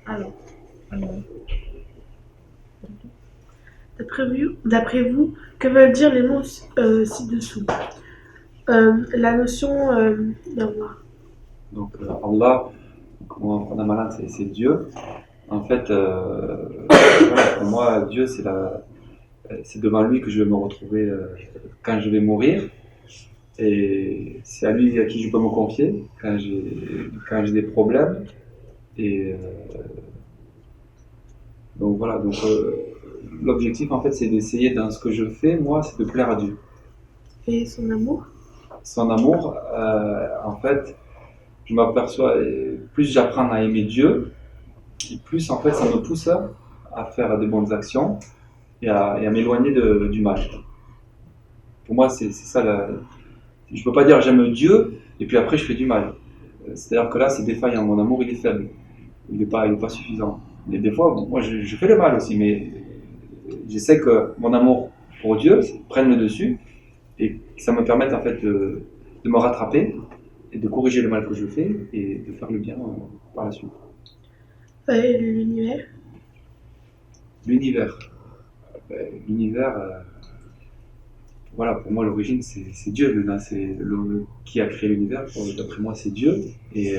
Alors, euh, d'après vous, que veulent dire les mots ci-dessous? La notion d'Allah. Donc Allah, comment on a malin, c'est Dieu. En fait, voilà, pour moi, Dieu, c'est devant lui que je vais me retrouver quand je vais mourir. Et c'est à lui à qui je peux me confier quand j'ai des problèmes. Et donc voilà, l'objectif en fait c'est d'essayer dans ce que je fais, moi, c'est de plaire à Dieu. Et son amour? Son amour, en fait, je m'aperçois, plus j'apprends à aimer Dieu, et plus en fait ça me pousse à faire des bonnes actions et à m'éloigner du mal. Pour moi, c'est ça. Je ne peux pas dire j'aime Dieu et puis après je fais du mal. C'est-à-dire que là, c'est défaillant. Mon amour, il est faible. Il est pas suffisant. Mais des fois, bon, moi, je fais le mal aussi, mais j'essaie que mon amour pour Dieu prenne le dessus et que ça me permette en fait de me rattraper et de corriger le mal que je fais et de faire le bien par la suite. L'univers? L'univers. L'univers, voilà, pour moi, l'origine, c'est Dieu. Qui a créé l'univers. D'après moi, c'est Dieu. Et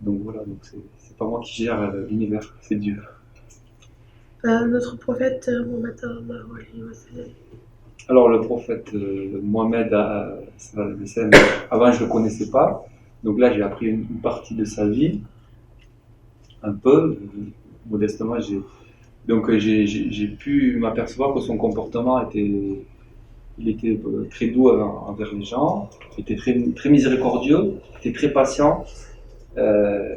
donc voilà, donc c'est pas moi qui gère l'univers, c'est Dieu. Notre prophète Mohammed sallallahu alayhi wa sallam. Alors le prophète Mohamed, avant je ne le connaissais pas, donc là j'ai appris une partie de sa vie, un peu, modestement, j'ai pu m'apercevoir que son comportement il était très doux envers les gens, il était très, très miséricordieux, il était très patient. Euh,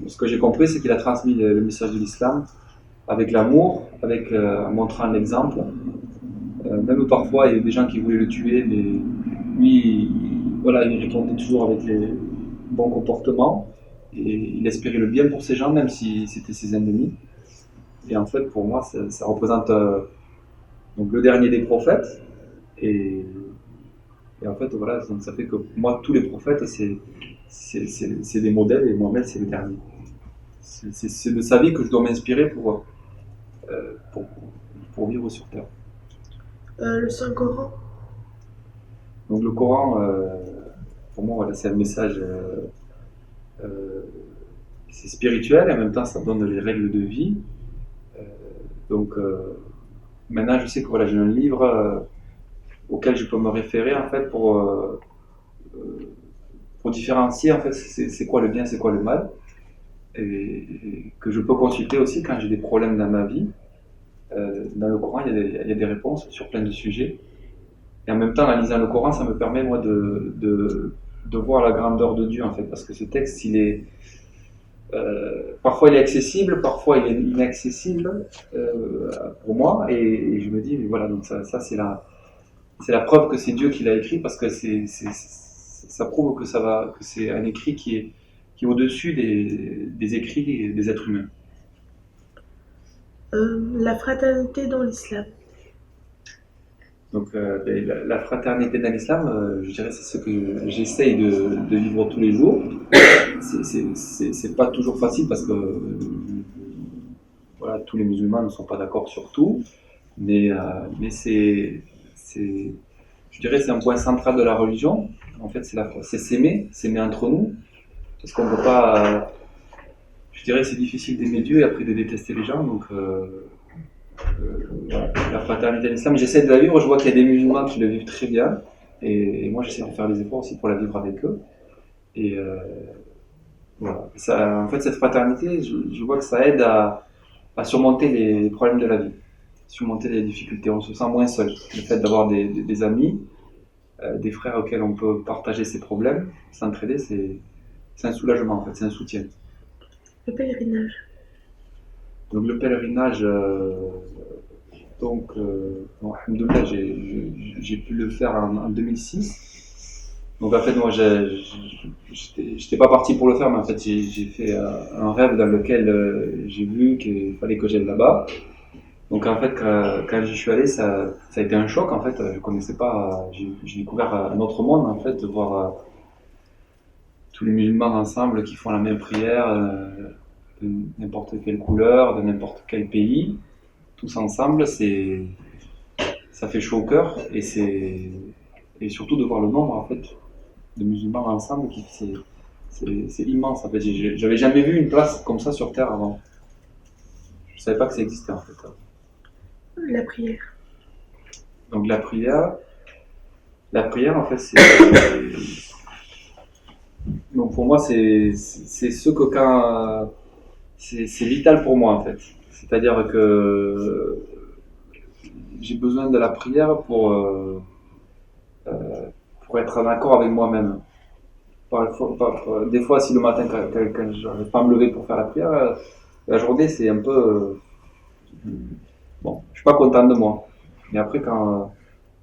Ce que j'ai compris, c'est qu'il a transmis le message de l'islam avec l'amour, en montrant l'exemple. Même parfois, il y a des gens qui voulaient le tuer, mais lui, voilà, il répondait toujours avec les bons comportements et il espérait le bien pour ces gens, même si c'était ses ennemis. Et en fait, pour moi, ça représente donc le dernier des prophètes. Et, et en fait, voilà, donc ça fait que moi, tous les prophètes, c'est des modèles et Mohamed, c'est le dernier. C'est de sa vie que je dois m'inspirer euh, pour, pour vivre sur Terre. Le Saint-Coran? Donc le Coran, pour moi, voilà, c'est un message, euh, c'est spirituel et en même temps ça donne les règles de vie. Euh, donc maintenant je sais que voilà, j'ai un livre auquel je peux me référer en fait pour différencier en fait c'est quoi le bien, c'est quoi le mal, et que je peux consulter aussi quand j'ai des problèmes dans ma vie. Dans le Coran, il y a des réponses sur plein de sujets. Et en même temps, en lisant le Coran, ça me permet moi de voir la grandeur de Dieu en fait, parce que ce texte, parfois il est accessible, parfois il est inaccessible pour moi, et je me dis, mais voilà, donc ça c'est la preuve que c'est Dieu qui l'a écrit, parce que ça prouve que c'est un écrit qui est au-dessus des écrits des êtres humains. La fraternité dans l'islam. Donc la fraternité dans l'islam, je dirais, c'est ce que j'essaye de vivre tous les jours. C'est pas toujours facile parce que voilà, tous les musulmans ne sont pas d'accord sur tout, mais je dirais, c'est un point central de la religion. En fait, c'est s'aimer entre nous, parce qu'on ne peut pas. Je dirais, c'est difficile d'aimer Dieu et après de détester les gens. Donc, voilà, la fraternité de l'islam, j'essaie de la vivre. Je vois qu'il y a des musulmans qui le vivent très bien, et moi, j'essaie de faire des efforts aussi pour la vivre avec eux. Et voilà. En fait, cette fraternité, je vois que ça aide à surmonter les problèmes de la vie, surmonter les difficultés. On se sent moins seul. Le fait d'avoir des amis, des frères auxquels on peut partager ses problèmes, s'entraider, c'est un soulagement en fait, c'est un soutien. Le pèlerinage. Donc le pèlerinage, bon, alhamdoulilah, j'ai pu le faire en 2006. Donc en fait, moi, j'étais pas parti pour le faire, mais en fait, j'ai fait un rêve dans lequel j'ai vu qu'il fallait que j'aille là-bas. Donc en fait, quand j'y suis allé, ça a été un choc. En fait, je connaissais pas. J'ai découvert un autre monde en fait, voir tous les musulmans ensemble qui font la même prière, de n'importe quelle couleur, de n'importe quel pays, tous ensemble, ça fait chaud au cœur et surtout de voir le nombre en fait de musulmans ensemble, c'est immense en fait. J'avais jamais vu une place comme ça sur Terre avant. Je savais pas que ça existait en fait. La prière. Donc la prière en fait donc pour moi c'est ce que quand c'est vital pour moi en fait. C'est-à-dire que j'ai besoin de la prière pour être en accord avec moi-même. Des fois, si le matin, quand je n'arrive pas à me lever pour faire la prière, la journée, c'est un peu. Bon, je suis pas content de moi. Mais après, quand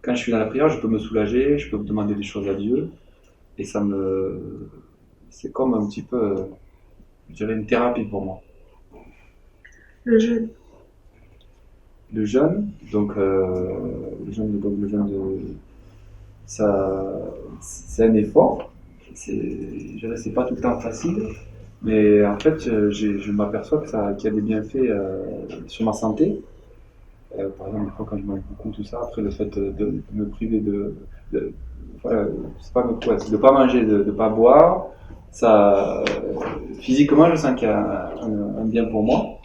je suis dans la prière, je peux me soulager, je peux me demander des choses à Dieu. Et c'est comme un petit peu, je dirais, une thérapie pour moi. Le jeûne. Le jeûne, donc le jeûne c'est un effort. Je dirais, c'est pas tout le temps facile, mais en fait, je m'aperçois qu'il y a des bienfaits sur ma santé. Par exemple, des fois, quand je mange beaucoup, tout ça, après le fait de me priver voilà, c'est pas de pas manger, de pas boire, ça, physiquement, je sens qu'il y a un bien pour moi.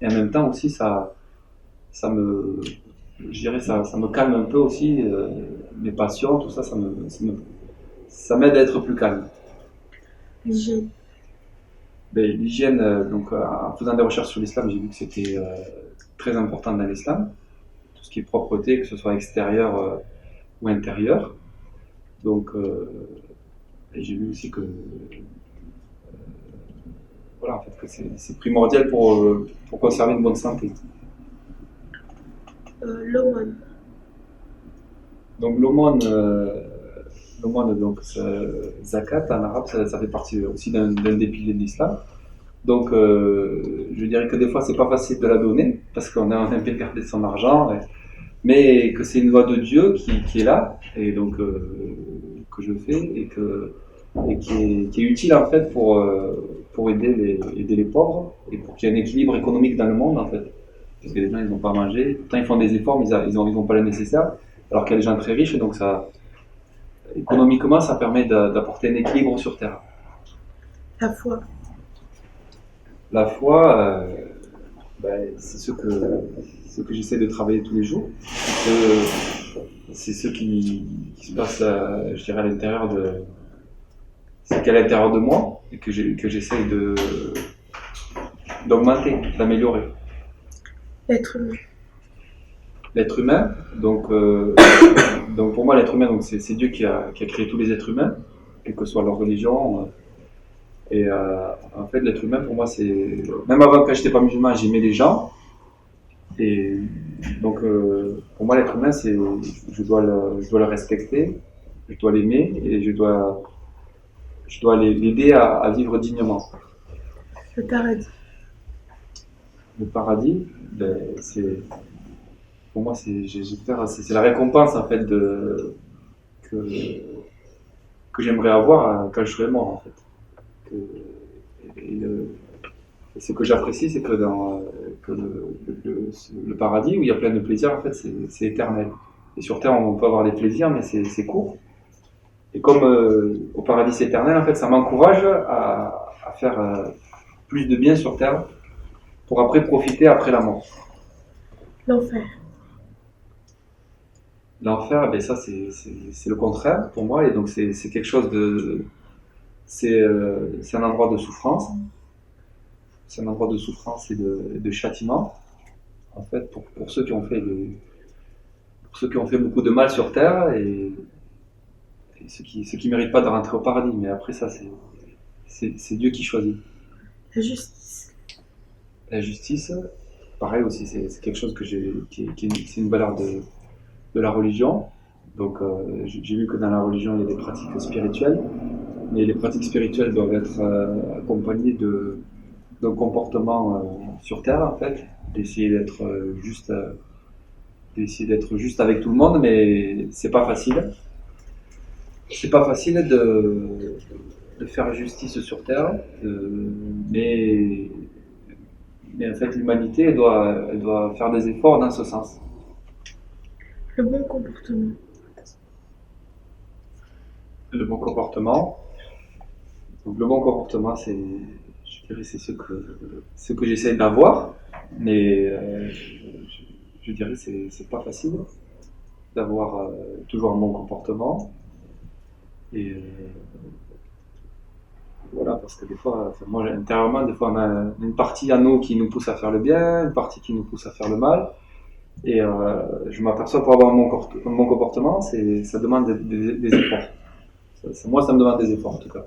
Et en même temps aussi, ça me, je dirais, ça me calme un peu aussi, mes passions, tout ça, ça m'aide à être plus calme. L'hygiène. L'hygiène, donc en faisant des recherches sur l'islam, j'ai vu que c'était très important dans l'islam, tout ce qui est propreté, que ce soit extérieur ou intérieur. Donc, et j'ai vu aussi que voilà, en fait, que c'est primordial pour conserver une bonne santé. L'aumône. Donc l'aumône, donc zakat en arabe, ça fait partie aussi d'un des piliers de l'islam. Donc je dirais que des fois c'est pas facile de la donner parce qu'on a un peu gardé son argent, mais que c'est une loi de Dieu qui est là et donc que je fais et qui est utile en fait pour aider les pauvres et pour qu'il y ait un équilibre économique dans le monde en fait. Parce que les gens ils n'ont pas mangé, pourtant ils font des efforts mais ils n'ont pas le nécessaire, alors qu'il y a des gens très riches et donc ça, économiquement ça permet d'apporter un équilibre sur Terre. La foi. La foi, c'est ce que j'essaie de travailler tous les jours. C'est ce qui se passe, je dirais, à l'intérieur c'est qu'à l'intérieur de moi et que j'essaie d'augmenter, d'améliorer. L'être humain. L'être humain, donc pour moi l'être humain, donc c'est Dieu qui a créé tous les êtres humains, quelle que soit leur religion. Et en fait, l'être humain, pour moi, c'est... Même avant, quand je n'étais pas musulman, j'aimais les gens. Et donc, pour moi, l'être humain, je dois le respecter, je dois l'aimer et je dois l'aider à vivre dignement. Le paradis. Le paradis, pour moi, c'est la récompense, en fait, que j'aimerais avoir quand je serai mort, en fait. Et ce que j'apprécie, c'est que le paradis, où il y a plein de plaisirs, en fait, c'est éternel. Et sur Terre, on peut avoir des plaisirs, mais c'est court. Et comme au paradis, c'est éternel, en fait, ça m'encourage à faire plus de bien sur Terre pour après profiter après la mort. L'enfer. L'enfer, ça, c'est le contraire pour moi. Et donc, c'est quelque chose de... C'est un endroit de souffrance. C'est un endroit de souffrance et de châtiment, en fait, pour ceux qui ont fait beaucoup de mal sur Terre et ceux qui méritent pas de rentrer au paradis. Mais après ça, c'est Dieu qui choisit. La justice. La justice, pareil aussi, c'est quelque chose c'est une valeur de la religion. Donc j'ai vu que dans la religion, il y a des pratiques spirituelles, mais les pratiques spirituelles doivent être accompagnées d'un comportement sur Terre, en fait, d'essayer d'être juste avec tout le monde, mais c'est pas facile. C'est pas facile de faire justice sur Terre, mais, mais en fait l'humanité elle doit faire des efforts dans ce sens. Le bon comportement. Le bon comportement. Donc le bon comportement, je dirais, c'est ce que j'essaie d'avoir, mais je dirais c'est pas facile d'avoir toujours un bon comportement. Et voilà, parce que des fois, enfin, moi intérieurement, des fois on a une partie à nous qui nous pousse à faire le bien, une partie qui nous pousse à faire le mal. Et je m'aperçois pour avoir un bon comportement, ça demande des efforts. Moi, ça me demande des efforts en tout cas.